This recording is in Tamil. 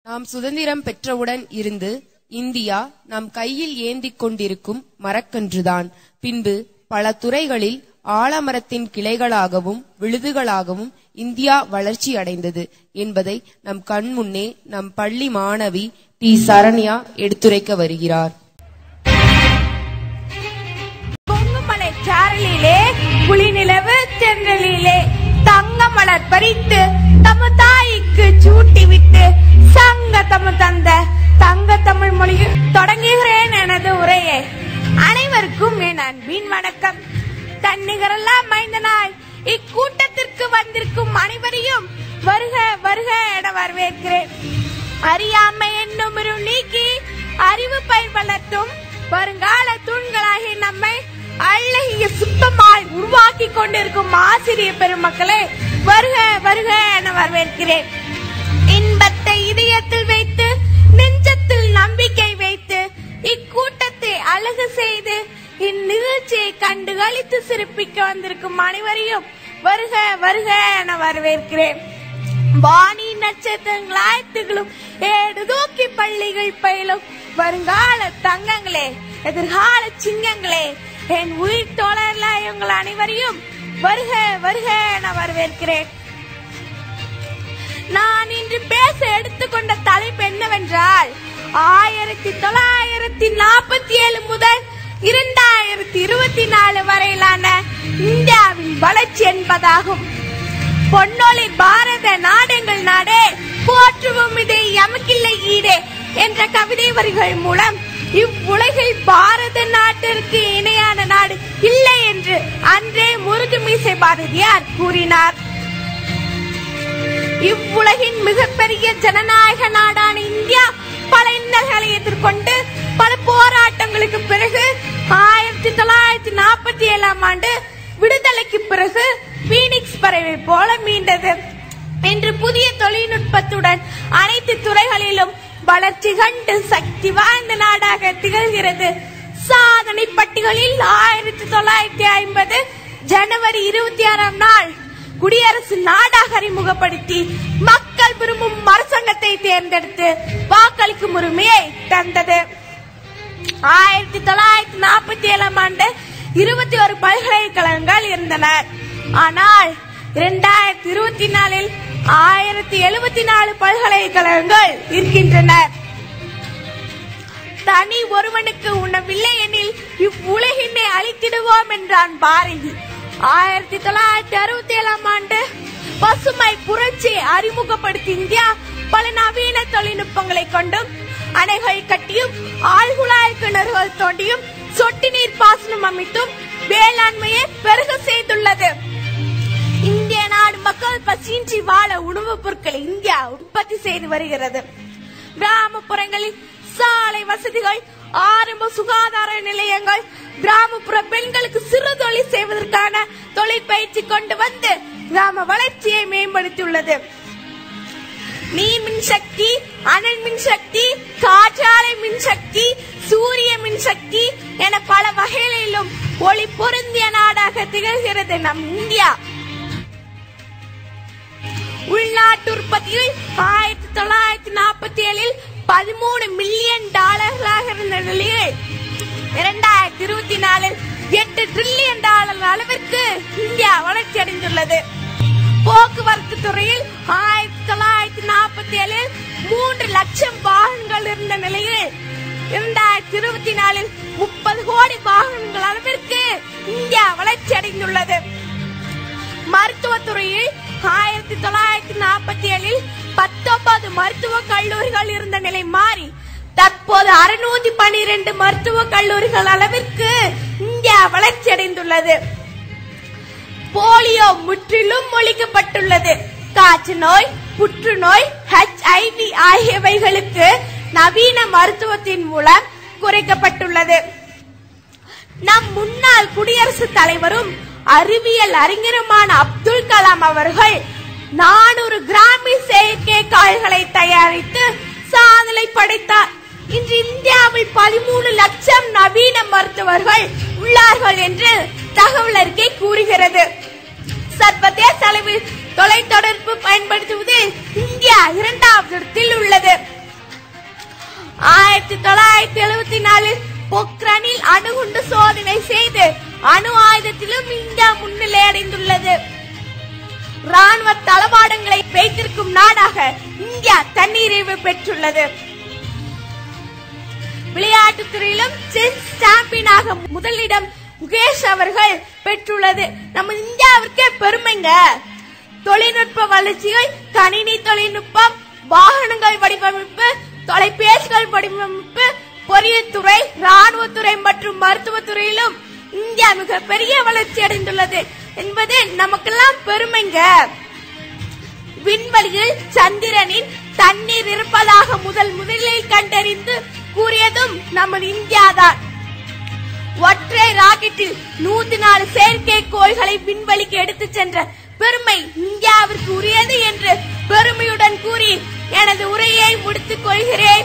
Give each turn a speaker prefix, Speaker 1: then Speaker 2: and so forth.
Speaker 1: நாம் சுதந்திரம் பெற்றவுடன் இருந்து இந்தியா நம் கையில் ஏந்திக் கொண்டிருக்கும் மரக்கன்றுதான். பின்பு பல துறைகளில் ஆலமரத்தின் கிளைகளாகவும் விழுதுகளாகவும் இந்தியா வளர்ச்சி அடைந்தது என்பதை நம் கண்முன்னே நம் பள்ளி மாணவி டி. சரண்யா எடுத்துரைக்க வருகிறார்.
Speaker 2: பொங்குமலை சாரலிலே குளிநிலவு தென்றலிலே தங்க மலர் பறித்து தம தாய்க்கு சூட்டிவிட்டு சங்க தமிழ் தந்த தங்க தமிழ் மொழியில் தொடங்குகிறேன் எனது உரையை. அனைவருக்கும் என் அன்பின் வணக்கம். தன்னிகரெல்லாம் மைந்தனாய் இக்கூட்டத்திற்கு வந்திருக்கும் அனைவரையும் வருக வருக என வரவேற்கிறேன். அறியாமை என்னும் நீக்கி அறிவு பயிர் வளர்த்தும் வருங்கால தூண்களாகி நம்மை அழகிய சுத்தமாய் உருவாக்கி கொண்டிருக்கும் ஆசிரியர் பெருமக்களே வருக வருக என வரவேற்கிறேன். இன்பத்தை இதயத்தில் வைத்து நெஞ்சத்தில் நம்பிக்கை வைத்து இக்கூட்டத்தை அழகு செய்து இந்நிகழ்ச்சியை கண்டு களித்து சிறப்பிக்க வந்திருக்கும் அனைவரையும் வருக வருக என வரவேற்கிறேன். வாணி நட்சத்திரங்களாய் திகழும் ஏடு தூக்கி பள்ளிகள் பயிலும் வருங்கால தங்கங்களே எதிர்கால சிங்கங்களே என் உயிர் தோழர்களாய் உங்கள் அனைவரையும் வருக வருக என வரவேற்கிறேன். நான் இன்று பேச எடுத்துக்கொண்ட தலைப்பு என்னவென்றால் 1947 முதல் 2024 வரையிலான இந்தியாவின் வளர்ச்சி என்பதாகும். பொன்னொழி பாரத நாடெங்கள் நாடே போற்றுவோம் இதை எமக்கில்லை ஈடே என்ற கவிதை வரிகள் மூலம் இவ்வுலகில் பாரத நாட்டிற்கு இணையான நாடு இல்லை என்று அன்றே முருகுமீசை பாரதியார் கூறினார். இவ்வுலகின் மிகப்பெரிய ஜனநாயக நாடான இந்தியா பல இன்னல்களை எதிர்கொண்டு பல போராட்டங்களுக்கு பிறகு 1947 ஆண்டு விடுதலைக்கு பிறகு பீனிக்ஸ் பறவை போல மீண்டது. இன்று புதிய தொழில்நுட்பத்துடன் அனைத்து துறைகளிலும் வளர்ச்சி கண்டு சக்தி வாய்ந்த நாடாக திகழ்கிறது. சாதனை பட்டியலில் 1950 ஜனவரி 26 நாள் குடியரசு நாடாக அறிமுகப்படுத்தி மக்கள் விரும்பும் அரசாங்கத்தை தேர்ந்தெடுத்து வாக்களிக்கும் உரிமையை தந்தது. 1947 ஆண்டு 21 பல்கலைக்கழகங்கள் இருந்தன. ஆனால் 2024 1074 பல்கலைக்கழகங்கள் இருக்கின்றன. தனி ஒருவனுக்கு உணவில்லை எனில் இவ்வுலகினை அழித்திடுவோம் என்றான் பாரதி. 1967 ஆண்டு பசுமை புரட்சியை அறிமுகப்படுத்தி இந்தியா பல நவீன தொழில்நுட்பங்களை கொண்டும் அணைகள் கட்டியும் ஆழ்குழாய் கிணறுகள் தோண்டியும் சொட்டு நீர் பாசனம் அமைத்தும் வேளாண்மையை பெருக செய்துள்ளது. இந்திய நாடு மக்கள் பசியின்றி வாழ உணவுப் பொருட்களை இந்தியா உற்பத்தி செய்து வருகிறது. கிராமப்புறங்களில் சாலை வசதிகள், ஆரம்ப சுகாதார நிலையங்கள், கிராமப்புற பெண்களுக்கு சிறு தொழில் செய்வதற்கான தொழிற்பயிற்சி கொண்டு வந்து கிராம வளர்ச்சியை மேம்படுத்தியுள்ளது. நீர் மின்சக்தி, அனல் மின்சக்தி, காற்றாலை மின்சக்தி, சூரிய மின்சக்தி என பல வகைகளிலும் ஒளி பொருந்திய நாடாக திகழ்கிறது நம் இந்தியா. உள்நாட்டு உற்பத்தியில் 1947 $13 மில்லியன் இருந்த நிலையில் 2024 $8 டிரில்லியன் அளவிற்கு இந்தியா வளர்ச்சி அடைந்துள்ளது. போக்குவரத்து துறையில் 1947 3 லட்சம் வாகனங்கள் இருந்த நிலையில் 2024 30 கோடி வாகனங்கள் அளவிற்கு இந்தியா வளர்ச்சி அடைந்துள்ளது. மருத்துவத்துறையில் 1947 19 மருத்துவக் கல்லூரிகள் இருந்த நிலை மாறி தற்போது 612 மருத்துவக் கல்லூரிகள் அளவிற்கு இந்தியா வளர்ச்சி அடைந்துள்ளது. போலியோ முற்றிலும் ஒழிக்கப்பட்டுள்ளது. காய்ச்சல் நோய், புற்றுநோய், HIV ஆகியவைகளுக்கு நவீன மருத்துவத்தின் மூலம் குறைக்கப்பட்டுள்ளது. நம் முன்னாள் குடியரசுத் தலைவரும் அறிவியல் அறிஞருமான அப்துல் கலாம் அவர்கள் 400 கிராமி செயற்கைக்காய்களை தயாரித்து சாதனை படைத்தார். இன்று இந்தியாவில் 13 லட்சம் நவீன மருத்துவர்கள் உள்ளார்கள் என்று தகவல் அறிக்கை கூறுகிறது. சர்வதேச அளவில் தொலைத்தொடர்பு பயன்படுத்துவதில் இந்தியா 2வது இடத்தில் உள்ளது. 1974 பொக்ரானில் அணுகுண்டு சோதனை செய்து அணு ஆயுதத்திலும் இந்தியா முன்னிலை அடைந்துள்ளது. ராணுவ தளவாடங்களை வைத்திருக்கும் நாடாக இந்தியா தன்னிறைவு பெற்றுள்ளது. விளையாட்டுத் துறையிலும் செஸ் சாம்பியனாக முதலிடம் முகேஷ் அவர்கள் பெற்றுள்ளது நம்ம இந்தியாவிற்கே பெருமைங்க. தொழில்நுட்ப வளர்ச்சிகள், கணினி தொழில்நுட்பம், வாகனங்கள் வடிவமைப்பு, தொலைபேசிகள் வடிவமைப்பு, பொறியியல் துறை, ராணுவத்துறை மற்றும் மருத்துவத்துறையிலும் இந்தியா மிக பெரிய வளர்ச்சி அடைந்துள்ளது என்பது நமக்கெல்லாம் பெருமைங்க. விண்வெளியில் சந்திரனில் தண்ணீர் இருப்பதாக முதலில் கண்டறிந்து கூறியதும் நமது இந்தியாதான். ஒற்றை ராக்கெட்டில் 104 செயற்கைக்கோள்களை விண்வெளிக்கு எடுத்துச் சென்ற பெருமை இந்தியாவிற்கு உரியது என்று பெருமையுடன் கூறி எனது உரையை முடித்துக் கொள்கிறேன்.